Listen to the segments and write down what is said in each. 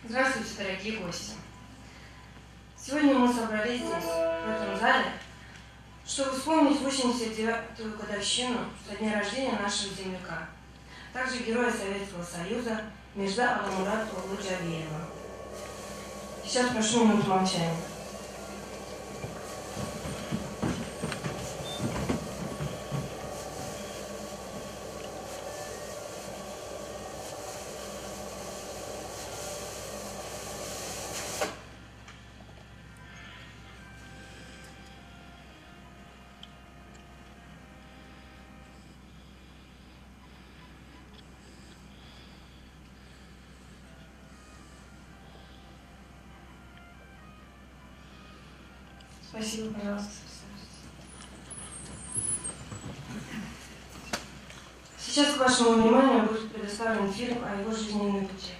Здравствуйте, дорогие гости! Сегодня мы собрались здесь, в этом зале, чтобы вспомнить 89-ю годовщину со дня рождения нашего земляка, также героя Советского Союза Мирза Аламурата Джавиева. Сейчас прошу минуту молчания. Спасибо, пожалуйста. Сейчас к вашему вниманию будет предоставлен фильм о его жизненном пути.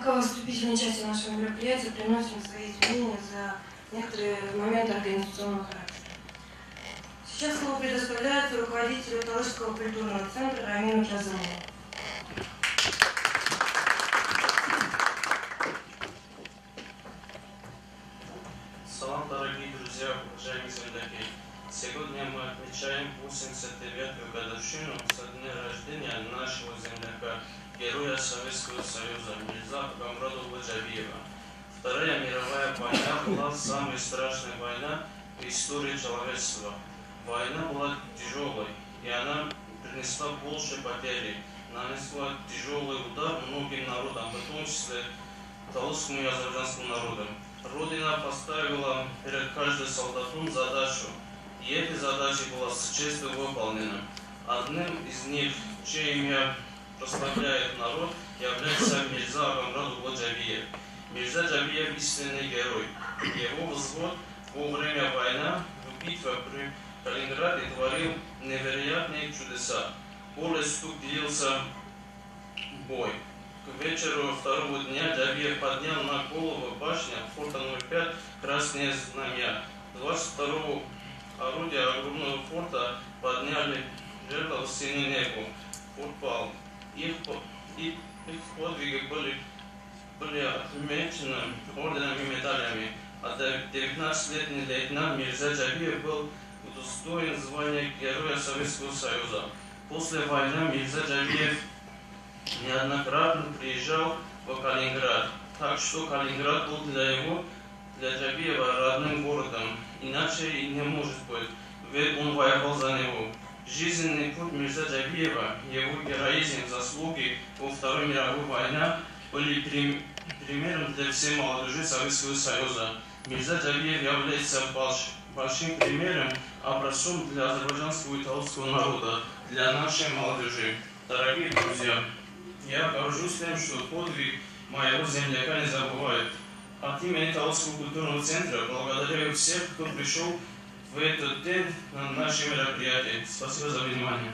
Пока в вступительной части нашего мероприятия приносим свои извинения за некоторые моменты организационного характера. Сейчас слово предоставляется руководителю Талышского культурного центра Рамину Казымову. Салам, дорогие друзья, уважаемые земляки! Сегодня мы отмечаем 89-ю годовщину со дня рождения нашего земляка, героя Советского Союза Мирза Багамрадова Джавиева. Вторая мировая война была самой страшной войной в истории человечества. Война была тяжелой, и она принесла больше потери, нанесла тяжелый удар многим народам, в том числе талышскому и азербайджанскому народам. Родина поставила перед каждым солдатом задачу, и эта задача была с честью выполнена. Одним из них, чье имя прославляет народ, является Мирза Агамрат Углы Джабиев. Мирза Джабиев – истинный герой. Его взвод во время войны в битве при Калининграде творил невероятные чудеса. Поле стук длился бой. К вечеру второго дня Джабиев поднял на голову башни форта номер 5 красные знамя. 22-го орудия огромного форта подняли жертву в синее небо. Форт пал. Их подвиги были отмечены орденами и медалями. А 19-летний лейтенант Мирза Джабиев был удостоен звания Героя Советского Союза. После войны Мирза Джабиев неоднократно приезжал в Калининград, так что Калининград был для Джабиева родным городом, иначе и не может быть, ведь он воевал за него. Жизненный путь Мирза Джабиева, его героизм, заслуги во Второй мировой войне были примером для всей молодежи Советского Союза. Мирза Джабиев является большим примером, образцом для азербайджанского и таджикского народа, для нашей молодежи. Дорогие друзья, я горжусь тем, что подвиг моего земляка не забывают. От имени Таджикского культурного центра благодарю всех, кто пришел в этот день на наше мероприятие. Спасибо за внимание.